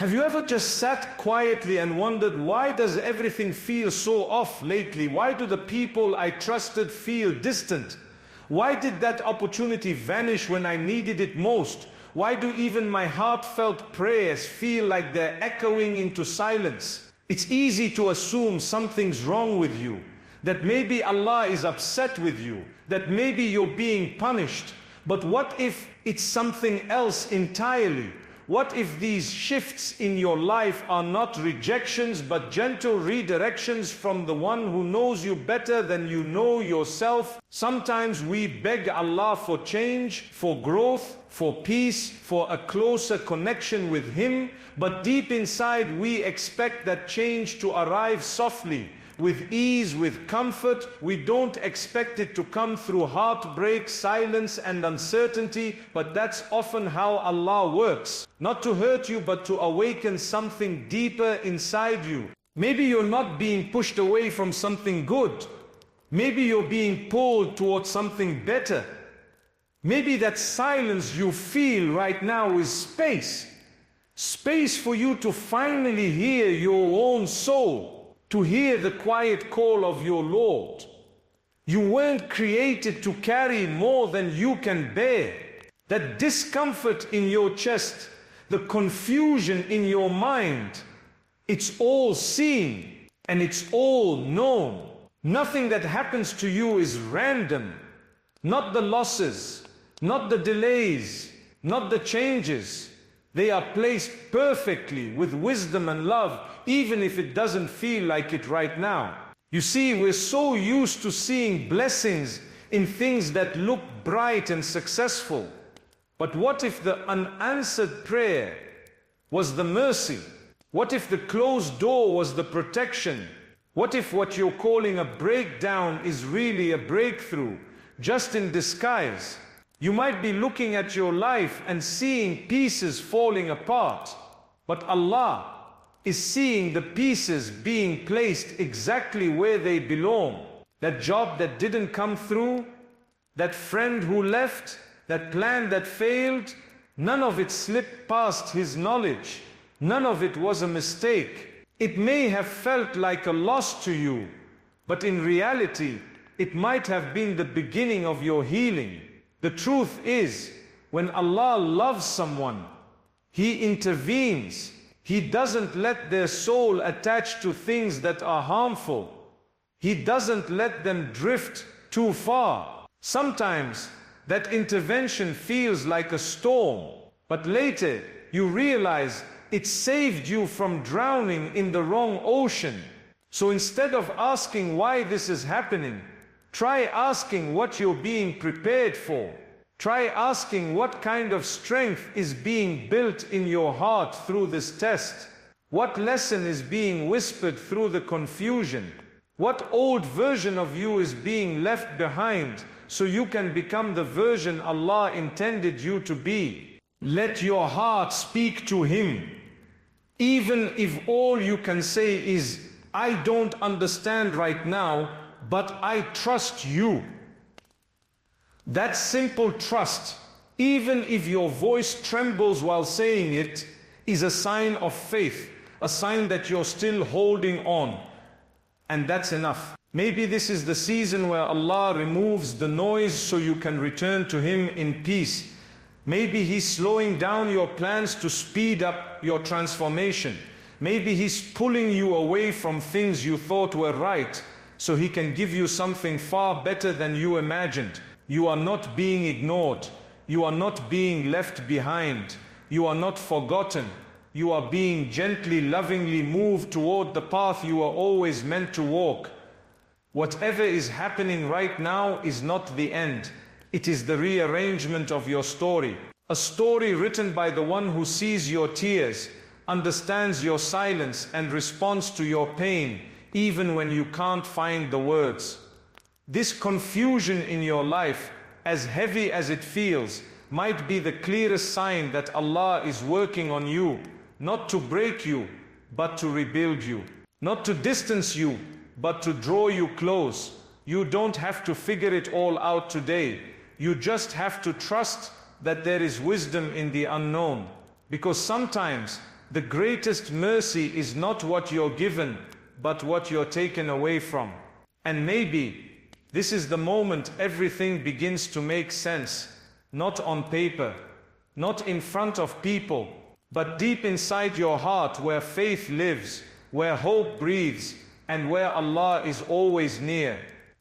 Have you ever just sat quietly and wondered, why does everything feel so off lately? Why do the people I trusted feel distant? Why did that opportunity vanish when I needed it most? Why do even my heartfelt prayers feel like they're echoing into silence? It's easy to assume something's wrong with you, that maybe Allah is upset with you, that maybe you're being punished. But what if it's something else entirely? What if these shifts in your life are not rejections but gentle redirections from the one who knows you better than you know yourself? Sometimes we beg Allah for change, for growth, for peace, for a closer connection with Him, but deep inside we expect that change to arrive softly, with ease, with comfort. We don't expect it to come through heartbreak, silence and uncertainty, but that's often how Allah works. Not to hurt you, but to awaken something deeper inside you. Maybe you're not being pushed away from something good. Maybe you're being pulled towards something better. Maybe that silence you feel right now is space. Space for you to finally hear your own soul, to hear the quiet call of your Lord. You weren't created to carry more than you can bear. That discomfort in your chest, the confusion in your mind, it's all seen and it's all known. Nothing that happens to you is random. Not the losses, not the delays, not the changes. They are placed perfectly with wisdom and love, even if it doesn't feel like it right now. You see, we're so used to seeing blessings in things that look bright and successful. But what if the unanswered prayer was the mercy? What if the closed door was the protection? What if what you're calling a breakdown is really a breakthrough, just in disguise? You might be looking at your life and seeing pieces falling apart, but Allah is seeing the pieces being placed exactly where they belong. That job that didn't come through, that friend who left, that plan that failed, none of it slipped past His knowledge. None of it was a mistake. It may have felt like a loss to you, but in reality, it might have been the beginning of your healing. The truth is, when Allah loves someone, He intervenes. He doesn't let their soul attach to things that are harmful. He doesn't let them drift too far. Sometimes that intervention feels like a storm, but later you realize it saved you from drowning in the wrong ocean. So instead of asking why this is happening, try asking what you're being prepared for. Try asking what kind of strength is being built in your heart through this test. What lesson is being whispered through the confusion? What old version of you is being left behind so you can become the version Allah intended you to be? Let your heart speak to Him. Even if all you can say is, I don't understand right now, but I trust you. That simple trust, even if your voice trembles while saying it, is a sign of faith, a sign that you're still holding on. And that's enough. Maybe this is the season where Allah removes the noise so you can return to Him in peace. Maybe He's slowing down your plans to speed up your transformation. Maybe He's pulling you away from things you thought were right, so He can give you something far better than you imagined. You are not being ignored. You are not being left behind. You are not forgotten. You are being gently, lovingly moved toward the path you are always meant to walk. Whatever is happening right now is not the end. It is the rearrangement of your story. A story written by the one who sees your tears, understands your silence, and responds to your pain, even when you can't find the words. This confusion in your life, as heavy as it feels, might be the clearest sign that Allah is working on you, not to break you, but to rebuild you. Not to distance you, but to draw you close. You don't have to figure it all out today. You just have to trust that there is wisdom in the unknown. Because sometimes The greatest mercy is not what you're given, but what you're taken away from. And maybe this is the moment everything begins to make sense, not on paper, not in front of people, but deep inside your heart where faith lives, where hope breathes, and where Allah is always near.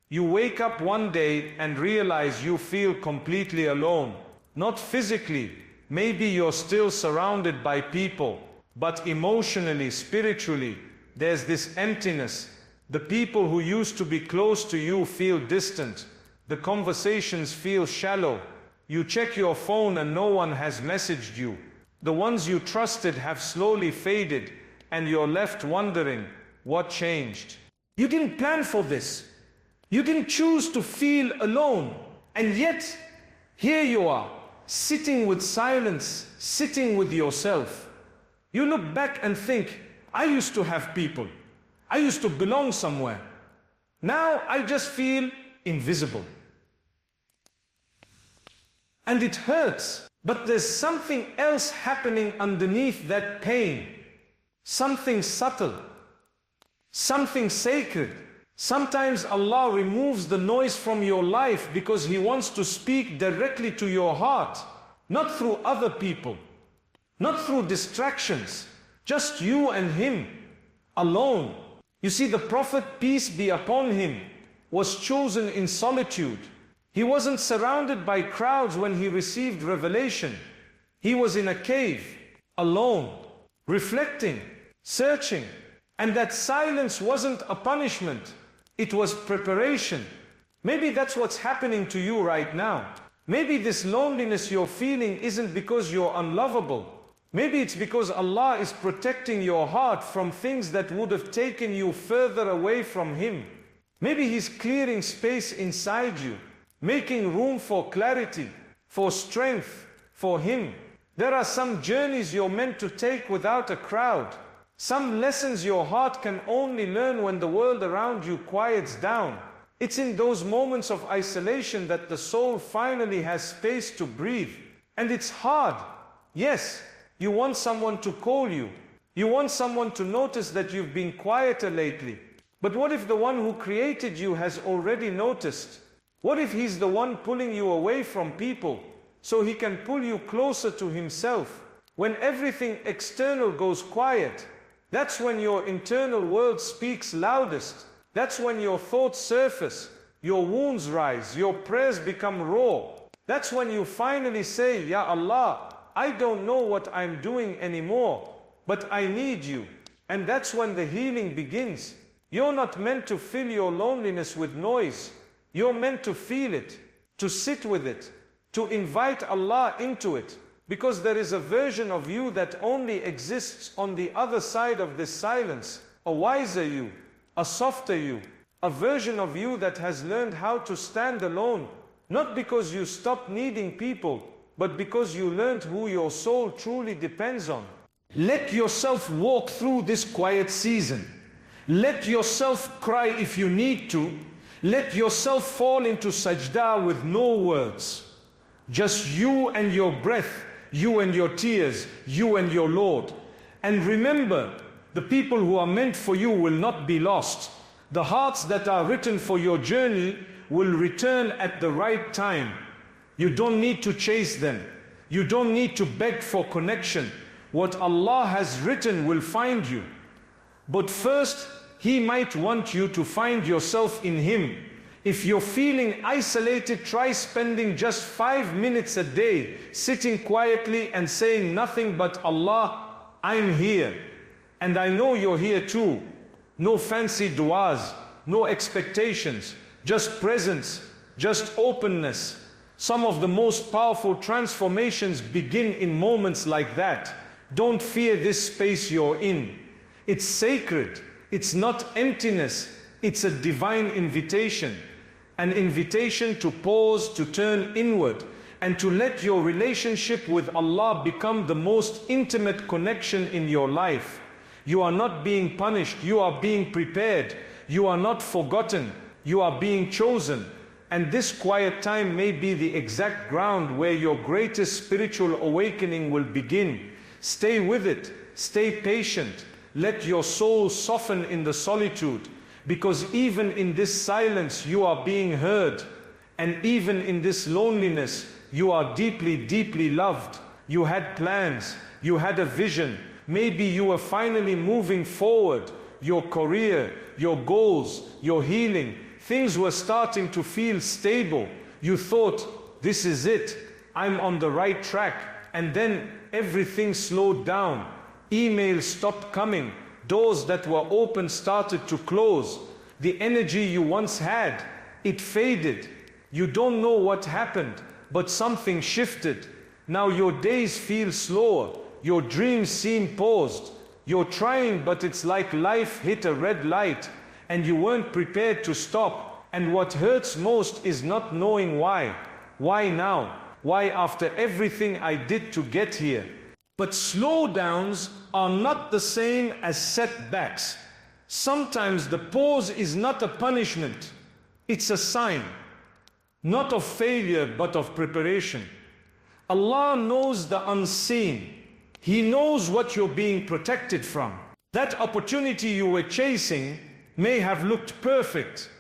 You wake up one day and realize you feel completely alone. Not physically, maybe you're still surrounded by people, but emotionally, spiritually, there's this emptiness. The people who used to be close to you feel distant. The conversations feel shallow. You check your phone and no one has messaged you. The ones you trusted have slowly faded, and you're left wondering, what changed? You didn't plan for this. You didn't choose to feel alone. And yet, here you are, sitting with silence, sitting with yourself. You look back and think, I used to have people. I used to belong somewhere. Now I just feel invisible. And it hurts, but there's something else happening underneath that pain. Something subtle, something sacred. Sometimes Allah removes the noise from your life because He wants to speak directly to your heart, not through other people, not through distractions, just you and Him, alone. You see, the Prophet, peace be upon him, was chosen in solitude. He wasn't surrounded by crowds when he received revelation. He was in a cave, alone, reflecting, searching. And that silence wasn't a punishment, it was preparation. Maybe that's what's happening to you right now. Maybe this loneliness you're feeling isn't because you're unlovable. Maybe it's because Allah is protecting your heart from things that would have taken you further away from Him. Maybe He's clearing space inside you, making room for clarity, for strength, for Him. There are some journeys you're meant to take without a crowd. Some lessons your heart can only learn when the world around you quiets down. It's in those moments of isolation that the soul finally has space to breathe. And it's hard. Yes, you want someone to call you. You want someone to notice that you've been quieter lately. But what if the one who created you has already noticed? What if He's the one pulling you away from people so He can pull you closer to Himself? When everything external goes quiet, that's when your internal world speaks loudest. That's when your thoughts surface, your wounds rise, your prayers become raw. That's when you finally say, Ya Allah, I don't know what I'm doing anymore, but I need You. And that's when the healing begins. You're not meant to fill your loneliness with noise. You're meant to feel it, to sit with it, to invite Allah into it. Because there is a version of you that only exists on the other side of this silence. A wiser you, a softer you, a version of you that has learned how to stand alone. Not because you stopped needing people, but because you learned who your soul truly depends on. Let yourself walk through this quiet season. Let yourself cry if you need to. Let yourself fall into sajda with no words. Just you and your breath, you and your tears, you and your Lord. And remember, the people who are meant for you will not be lost. The hearts that are written for your journey will return at the right time. You don't need to chase them. You don't need to beg for connection. What Allah has written will find you. But first, He might want you to find yourself in Him. If you're feeling isolated, try spending just 5 minutes a day, sitting quietly and saying nothing but, Allah, I'm here. And I know you're here too. No fancy du'as, no expectations, just presence, just openness. Some of the most powerful transformations begin in moments like that. Don't fear this space you're in. It's sacred. It's not emptiness. It's a divine invitation. An invitation to pause, to turn inward, and to let your relationship with Allah become the most intimate connection in your life. You are not being punished. You are being prepared. You are not forgotten. You are being chosen. And this quiet time may be the exact ground where your greatest spiritual awakening will begin. Stay with it. Stay patient. Let your soul soften in the solitude, because even in this silence you are being heard, and even in this loneliness you are deeply, deeply loved. You had plans, you had a vision, maybe you were finally moving forward, your career, your goals, your healing, things were starting to feel stable. You thought, this is it, I'm on the right track, and then everything slowed down. Emails stopped coming, doors that were open started to close. The energy you once had, it faded. You don't know what happened, but something shifted. Now your days feel slower, your dreams seem paused. You're trying, but it's like life hit a red light, and you weren't prepared to stop. And what hurts most is not knowing why. Why now? Why after everything I did to get here? But slowdowns are not the same as setbacks. Sometimes the pause is not a punishment, it's a sign, not of failure but of preparation. Allah knows the unseen. He knows what you're being protected from. That opportunity you were chasing may have looked perfect,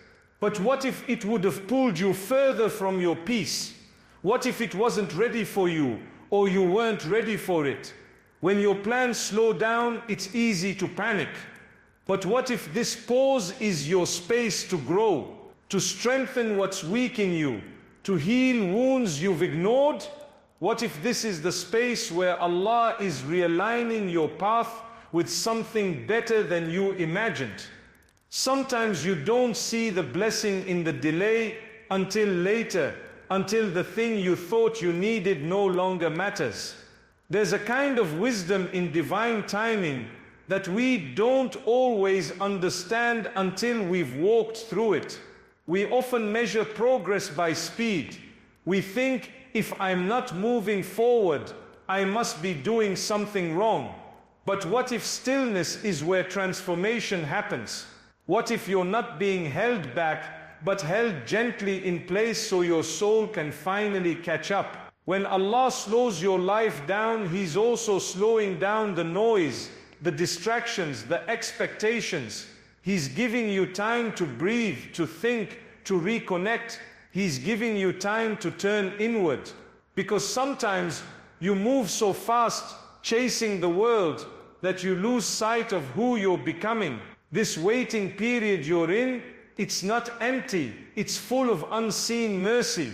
but what if it would have pulled you further from your peace? What if it wasn't ready for you, or you weren't ready for it? When your plans slow down, it's easy to panic. But what if this pause is your space to grow, to strengthen what's weak in you, to heal wounds you've ignored? What if this is the space where Allah is realigning your path with something better than you imagined? Sometimes you don't see the blessing in the delay until later, until the thing you thought you needed no longer matters. There's a kind of wisdom in divine timing that we don't always understand until we've walked through it. We often measure progress by speed. We think, if I'm not moving forward, I must be doing something wrong. But what if stillness is where transformation happens? What if you're not being held back, but held gently in place so your soul can finally catch up? When Allah slows your life down, He's also slowing down the noise, the distractions, the expectations. He's giving you time to breathe, to think, to reconnect. He's giving you time to turn inward. Because sometimes you move so fast, chasing the world, that you lose sight of who you're becoming. This waiting period you're in, it's not empty, it's full of unseen mercy.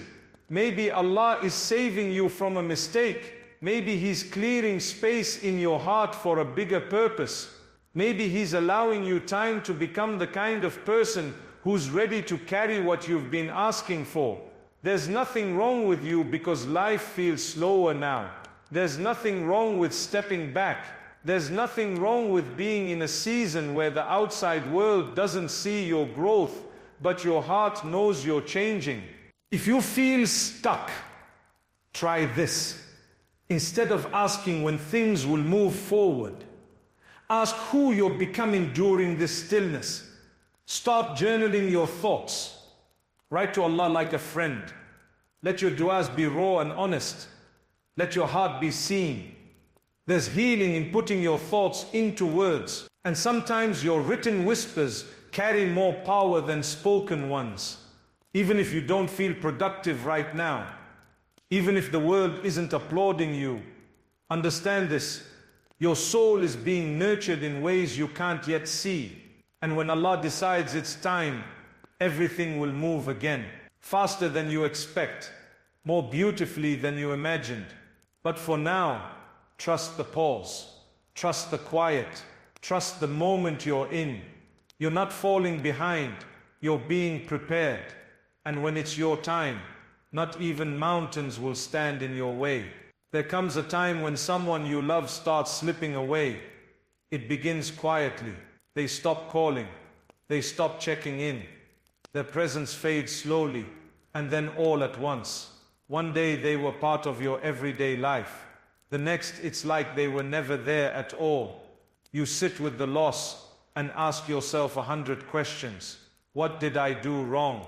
Maybe Allah is saving you from a mistake. Maybe He's clearing space in your heart for a bigger purpose. Maybe He's allowing you time to become the kind of person who's ready to carry what you've been asking for. There's nothing wrong with you because life feels slower now. There's nothing wrong with stepping back. There's nothing wrong with being in a season where the outside world doesn't see your growth, but your heart knows you're changing. If you feel stuck, try this. Instead of asking when things will move forward, ask who you're becoming during this stillness. Start journaling your thoughts. Write to Allah like a friend. Let your du'as be raw and honest. Let your heart be seen. There's healing in putting your thoughts into words. And sometimes your written whispers carry more power than spoken ones. Even if you don't feel productive right now, even if the world isn't applauding you, understand this: your soul is being nurtured in ways you can't yet see. And when Allah decides it's time, everything will move again, faster than you expect, more beautifully than you imagined. But for now, trust the pause, trust the quiet, trust the moment you're in. You're not falling behind, you're being prepared. And when it's your time, not even mountains will stand in your way. There comes a time when someone you love starts slipping away. It begins quietly. They stop calling. They stop checking in. Their presence fades slowly, and then all at once. One day they were part of your everyday life. The next, it's like they were never there at all. You sit with the loss and ask yourself 100 questions. What did I do wrong?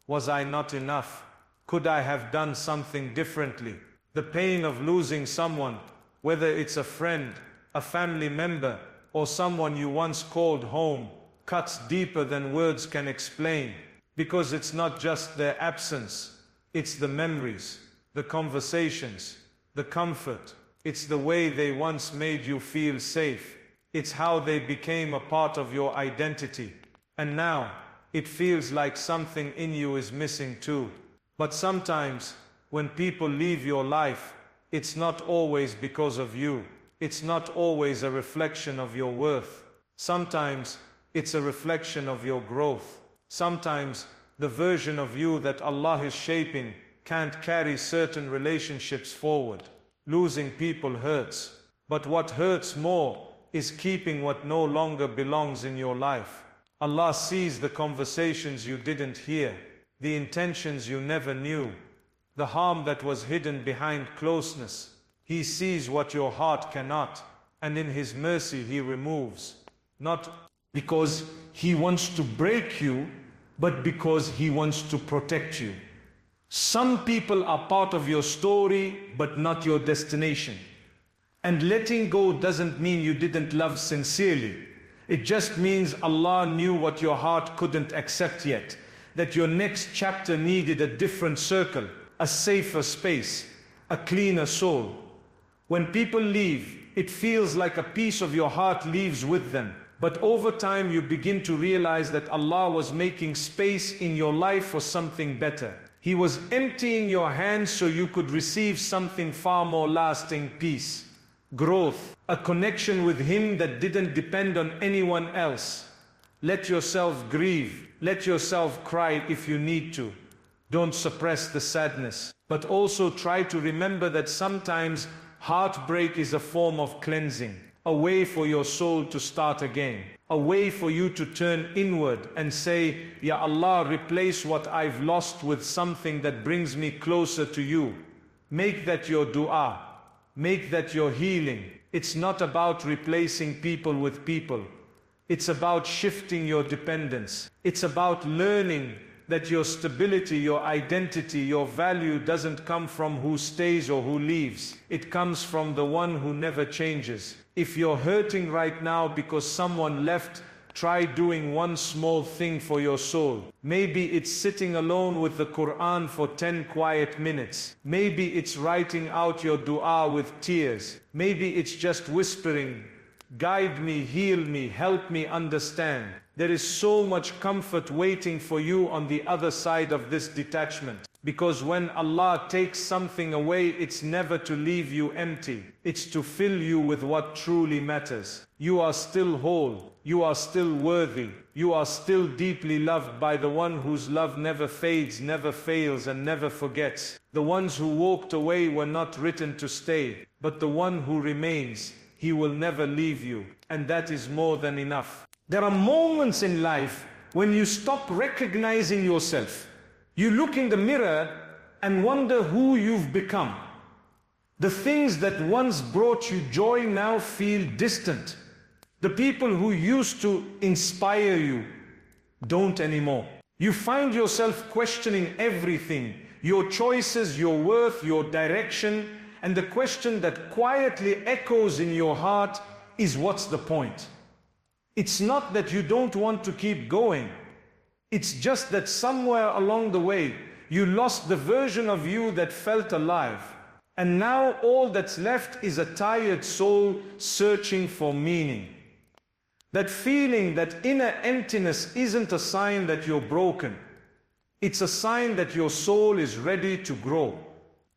Was I not enough? Could I have done something differently? The pain of losing someone, whether it's a friend, a family member, or someone you once called home cuts deeper than words can explain, because it's not just their absence, it's the memories, the conversations, the comfort. It's the way they once made you feel safe. It's how they became a part of your identity. And now, it feels like something in you is missing too. But sometimes, when people leave your life, it's not always because of you. It's not always a reflection of your worth. Sometimes, it's a reflection of your growth. Sometimes, the version of you that Allah is shaping can't carry certain relationships forward. Losing people hurts. But what hurts more is keeping what no longer belongs in your life. Allah sees the conversations you didn't hear, the intentions you never knew, the harm that was hidden behind closeness. He sees what your heart cannot, and in His mercy He removes. Not because He wants to break you, but because He wants to protect you. Some people are part of your story, but not your destination. And letting go doesn't mean you didn't love sincerely. It just means Allah knew what your heart couldn't accept yet, that your next chapter needed a different circle, a safer space, a cleaner soul. When people leave, it feels like a piece of your heart leaves with them. But over time you begin to realize that Allah was making space in your life for something better. He was emptying your hands so you could receive something far more lasting: peace, growth, a connection with Him that didn't depend on anyone else. Let yourself grieve. Let yourself cry if you need to. Don't suppress the sadness. But also try to remember that sometimes heartbreak is a form of cleansing, a way for your soul to start again, a way for you to turn inward and say, Ya Allah, replace what I've lost with something that brings me closer to you. Make that your dua. Make that your healing. It's not about replacing people with people. It's about shifting your dependence. It's about learning that your stability, your identity, your value doesn't come from who stays or who leaves. It comes from the one who never changes. If you're hurting right now because someone left, try doing one small thing for your soul. Maybe it's sitting alone with the Quran for 10 quiet minutes. Maybe it's writing out your dua with tears. Maybe it's just whispering, guide me, heal me, help me understand. There is so much comfort waiting for you on the other side of this detachment. Because when Allah takes something away, it's never to leave you empty. It's to fill you with what truly matters. You are still whole. You are still worthy. You are still deeply loved by the one whose love never fades, never fails, and never forgets. The ones who walked away were not written to stay, but the one who remains, He will never leave you. And that is more than enough. There are moments in life when you stop recognizing yourself. You look in the mirror and wonder who you've become. The things that once brought you joy now feel distant. The people who used to inspire you don't anymore. You find yourself questioning everything, your choices, your worth, your direction, and the question that quietly echoes in your heart is, what's the point? It's not that you don't want to keep going. It's just that somewhere along the way, you lost the version of you that felt alive. And now all that's left is a tired soul searching for meaning. That feeling, that inner emptiness isn't a sign that you're broken. It's a sign that your soul is ready to grow.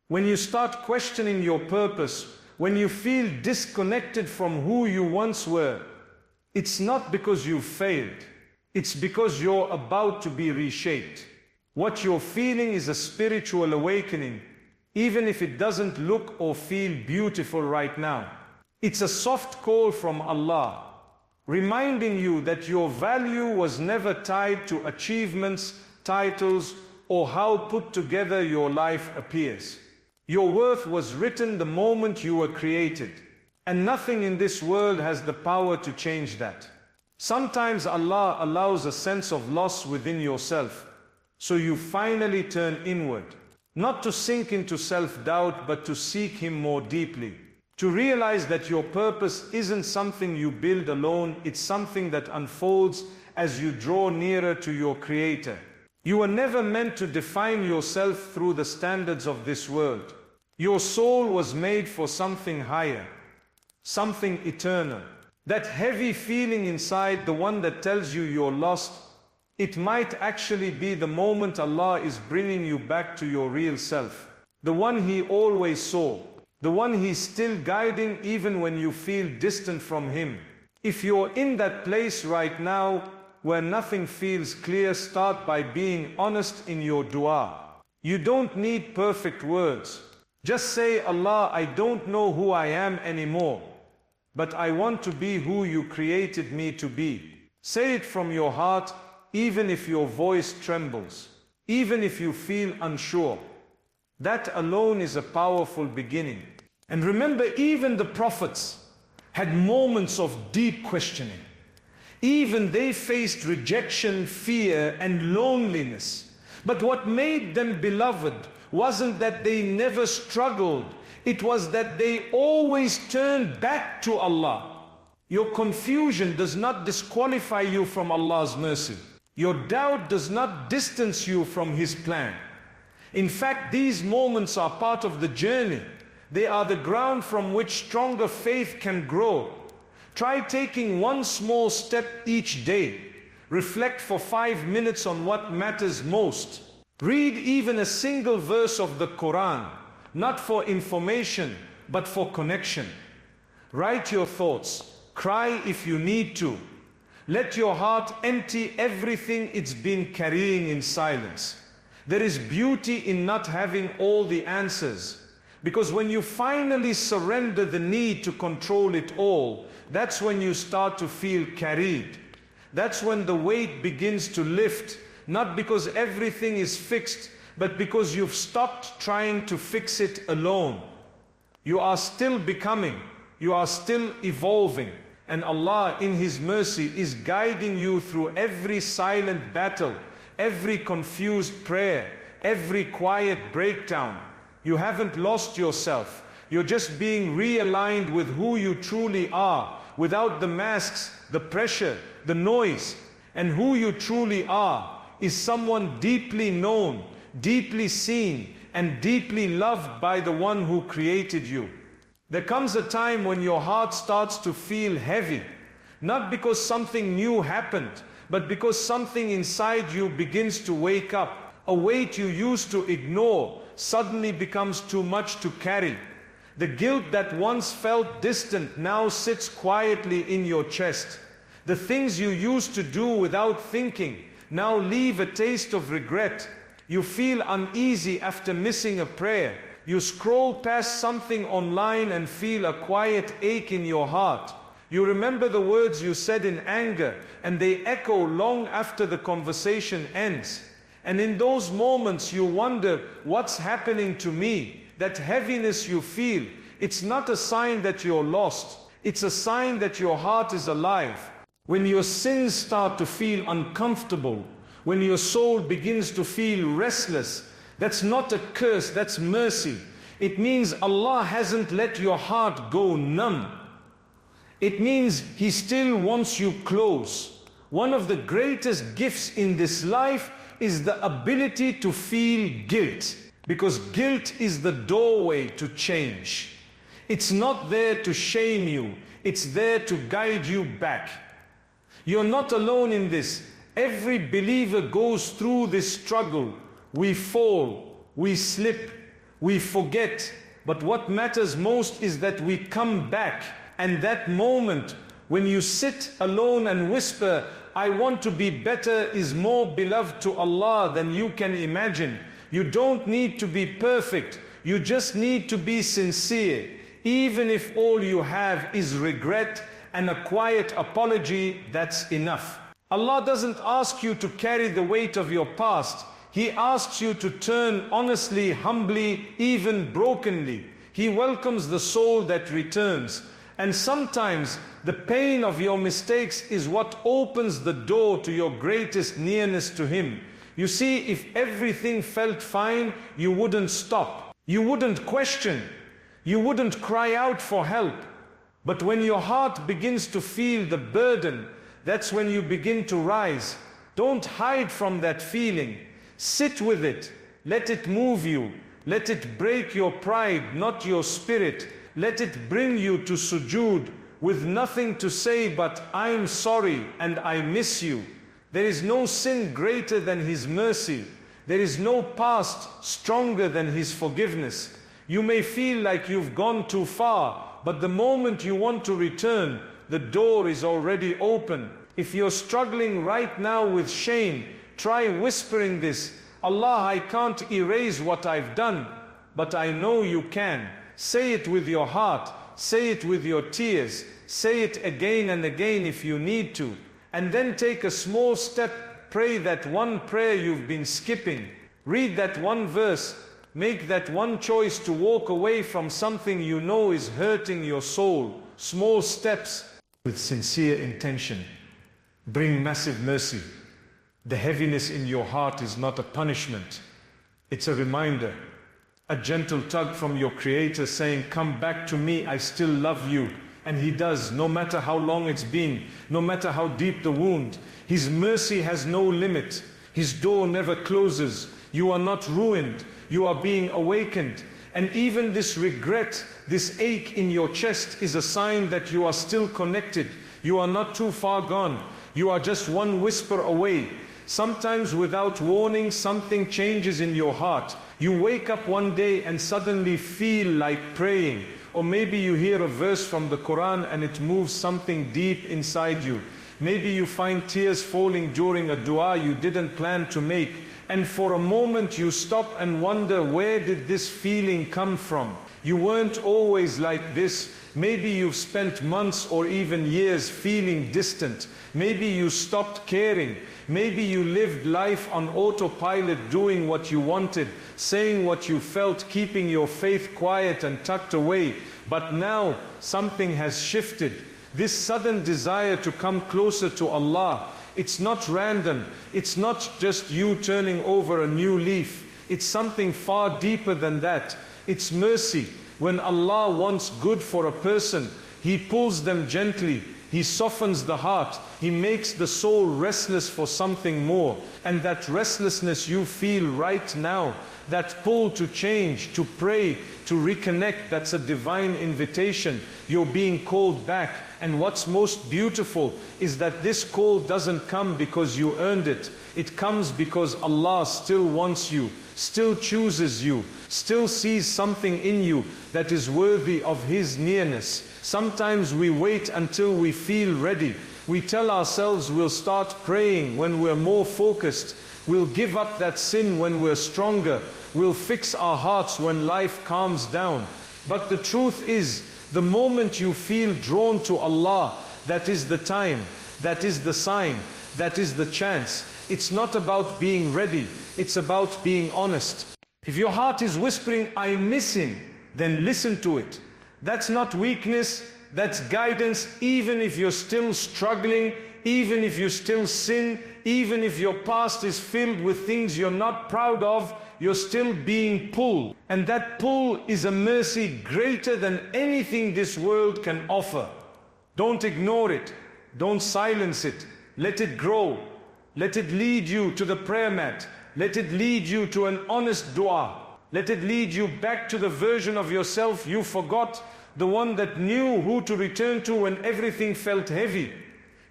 When you start questioning your purpose, when you feel disconnected from who you once were, it's not because you've failed. It's because you're about to be reshaped. What you're feeling is a spiritual awakening, even if it doesn't look or feel beautiful right now. It's a soft call from Allah, reminding you that your value was never tied to achievements, titles, or how put together your life appears. Your worth was written the moment you were created, and nothing in this world has the power to change that. Sometimes Allah allows a sense of loss within yourself, so you finally turn inward, not to sink into self-doubt, but to seek Him more deeply. To realize that your purpose isn't something you build alone, it's something that unfolds as you draw nearer to your Creator. You were never meant to define yourself through the standards of this world. Your soul was made for something higher, something eternal. That heavy feeling inside, the one that tells you you're lost, it might actually be the moment Allah is bringing you back to your real self. The one He always saw. The one He's still guiding even when you feel distant from Him. If you're in that place right now where nothing feels clear, start by being honest in your dua. You don't need perfect words. Just say, Allah, I don't know who I am anymore, but I want to be who you created me to be. Say it from your heart, even if your voice trembles, even if you feel unsure. That alone is a powerful beginning. And remember, even the prophets had moments of deep questioning. Even they faced rejection, fear, and loneliness. But what made them beloved wasn't that they never struggled. It was that they always turned back to Allah. Your confusion does not disqualify you from Allah's mercy. Your doubt does not distance you from His plan. In fact, these moments are part of the journey. They are the ground from which stronger faith can grow. Try taking one small step each day. Reflect for 5 minutes on what matters most. Read even a single verse of the Quran, not for information, but for connection. Write your thoughts. Cry if you need to. Let your heart empty everything it's been carrying in silence. There is beauty in not having all the answers. Because when you finally surrender the need to control it all, that's when you start to feel carried. That's when the weight begins to lift, not because everything is fixed, but because you've stopped trying to fix it alone. You are still becoming, you are still evolving, and Allah in His mercy is guiding you through every silent battle, every confused prayer, every quiet breakdown. You haven't lost yourself. You're just being realigned with who you truly are, without the masks, the pressure, the noise. And who you truly are is someone deeply known, deeply seen, and deeply loved by the one who created you. There comes a time when your heart starts to feel heavy, not because something new happened, but because something inside you begins to wake up. A weight you used to ignore suddenly becomes too much to carry. The guilt that once felt distant now sits quietly in your chest. The things you used to do without thinking now leave a taste of regret. You feel uneasy after missing a prayer. You scroll past something online and feel a quiet ache in your heart. You remember the words you said in anger, and they echo long after the conversation ends. And in those moments you wonder, what's happening to me? That heaviness you feel, it's not a sign that you're lost. It's a sign that your heart is alive. When your sins start to feel uncomfortable, when your soul begins to feel restless, that's not a curse, that's mercy. It means Allah hasn't let your heart go numb. It means He still wants you close. One of the greatest gifts in this life is the ability to feel guilt, because guilt is the doorway to change. It's not there to shame you, it's there to guide you back. You're not alone in this. Every believer goes through this struggle. We fall, we slip, we forget, but what matters most is that we come back. And that moment when you sit alone and whisper, I want to be better, is more beloved to Allah than you can imagine. You don't need to be perfect. You just need to be sincere. Even if all you have is regret and a quiet apology, that's enough. Allah doesn't ask you to carry the weight of your past. He asks you to turn honestly, humbly, even brokenly. He welcomes the soul that returns. And sometimes the pain of your mistakes is what opens the door to your greatest nearness to Him. You see, if everything felt fine, you wouldn't stop. You wouldn't question. You wouldn't cry out for help. But when your heart begins to feel the burden, that's when you begin to rise. Don't hide from that feeling. Sit with it. Let it move you. Let it break your pride, not your spirit. Let it bring you to sujood with nothing to say but, I'm sorry and I miss you. There is no sin greater than His mercy. There is no past stronger than His forgiveness. You may feel like you've gone too far, but the moment you want to return, the door is already open. If you're struggling right now with shame, try whispering this, Allah, I can't erase what I've done, but I know you can. Say it with your heart, say it with your tears, say it again and again if you need to. And then take a small step, pray that one prayer you've been skipping. Read that one verse, make that one choice to walk away from something you know is hurting your soul. Small steps with sincere intention bring massive mercy. The heaviness in your heart is not a punishment. It's a reminder, a gentle tug from your Creator saying, come back to me, I still love you. And He does, no matter how long it's been, no matter how deep the wound. His mercy has no limit. His door never closes. You are not ruined. You are being awakened. And even this regret, this ache in your chest is a sign that you are still connected. You are not too far gone. You are just one whisper away. Sometimes without warning, something changes in your heart. You wake up one day and suddenly feel like praying. Or maybe you hear a verse from the Quran and it moves something deep inside you. Maybe you find tears falling during a dua you didn't plan to make. And for a moment you stop and wonder, where did this feeling come from? You weren't always like this. Maybe you've spent months or even years feeling distant. Maybe you stopped caring. Maybe you lived life on autopilot, doing what you wanted, saying what you felt, keeping your faith quiet and tucked away. But now something has shifted. This sudden desire to come closer to Allah, it's not random. It's not just you turning over a new leaf. It's something far deeper than that. It's mercy. When Allah wants good for a person, He pulls them gently. He softens the heart. He makes the soul restless for something more. And that restlessness you feel right now, that pull to change, to pray, to reconnect, that's a divine invitation. You're being called back. And what's most beautiful is that this call doesn't come because you earned it. It comes because Allah still wants you, still chooses you, still sees something in you that is worthy of His nearness. Sometimes we wait until we feel ready. We tell ourselves we'll start praying when we're more focused. We'll give up that sin when we're stronger. We'll fix our hearts when life calms down. But the truth is, the moment you feel drawn to Allah, that is the time, that is the sign, that is the chance. It's not about being ready, it's about being honest. If your heart is whispering, I miss Him, then listen to it. That's not weakness, that's guidance. Even if you're still struggling, even if you still sin, even if your past is filled with things you're not proud of, you're still being pulled. And that pull is a mercy greater than anything this world can offer. Don't ignore it. Don't silence it. Let it grow. Let it lead you to the prayer mat. Let it lead you to an honest dua. Let it lead you back to the version of yourself you forgot, the one that knew who to return to when everything felt heavy.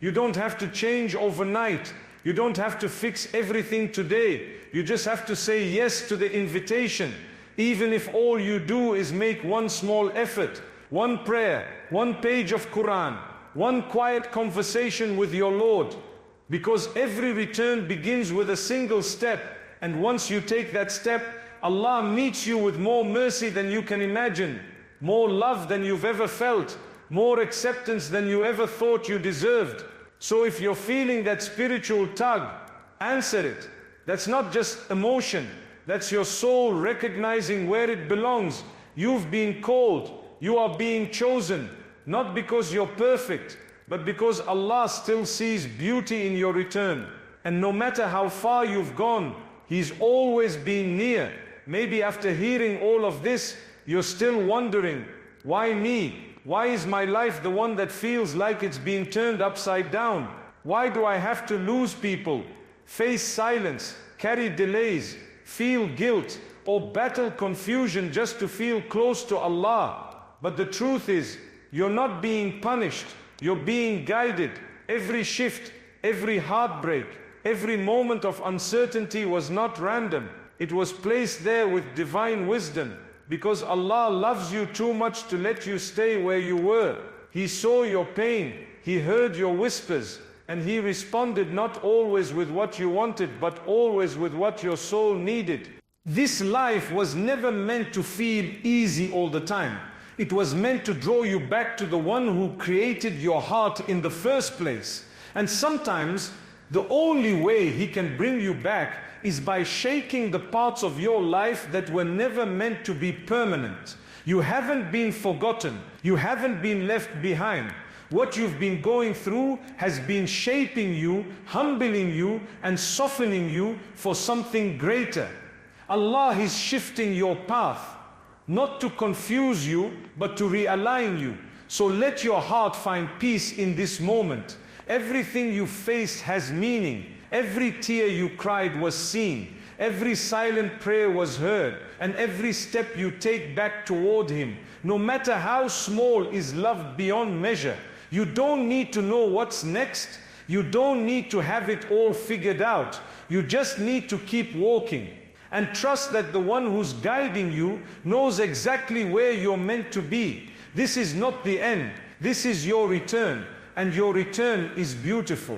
You don't have to change overnight. You don't have to fix everything today. You just have to say yes to the invitation. Even if all you do is make one small effort, one prayer, one page of Quran, one quiet conversation with your Lord. Because every return begins with a single step. And once you take that step, Allah meets you with more mercy than you can imagine, more love than you've ever felt, more acceptance than you ever thought you deserved. So if you're feeling that spiritual tug, answer it. That's not just emotion. That's your soul recognizing where it belongs. You've been called. You are being chosen. Not because you're perfect, but because Allah still sees beauty in your return. And no matter how far you've gone, He's always been near. Maybe after hearing all of this, you're still wondering, why me? Why is my life the one that feels like it's being turned upside down? Why do I have to lose people, face silence, carry delays, feel guilt, or battle confusion just to feel close to Allah? But the truth is, you're not being punished, you're being guided. Every shift, every heartbreak, every moment of uncertainty was not random. It was placed there with divine wisdom, because Allah loves you too much to let you stay where you were. He saw your pain, He heard your whispers, and He responded not always with what you wanted, but always with what your soul needed. This life was never meant to feel easy all the time. It was meant to draw you back to the one who created your heart in the first place. And sometimes the only way He can bring you back is by shaking the parts of your life that were never meant to be permanent. You haven't been forgotten. You haven't been left behind. What you've been going through has been shaping you, humbling you, and softening you for something greater. Allah is shifting your path, not to confuse you, but to realign you. So let your heart find peace in this moment. Everything you faced has meaning. Every tear you cried was seen. Every silent prayer was heard. And every step you take back toward Him, no matter how small, is loved beyond measure. You don't need to know what's next. You don't need to have it all figured out. You just need to keep walking. And trust that the one who's guiding you knows exactly where you're meant to be. This is not the end. This is your return. And your return is beautiful.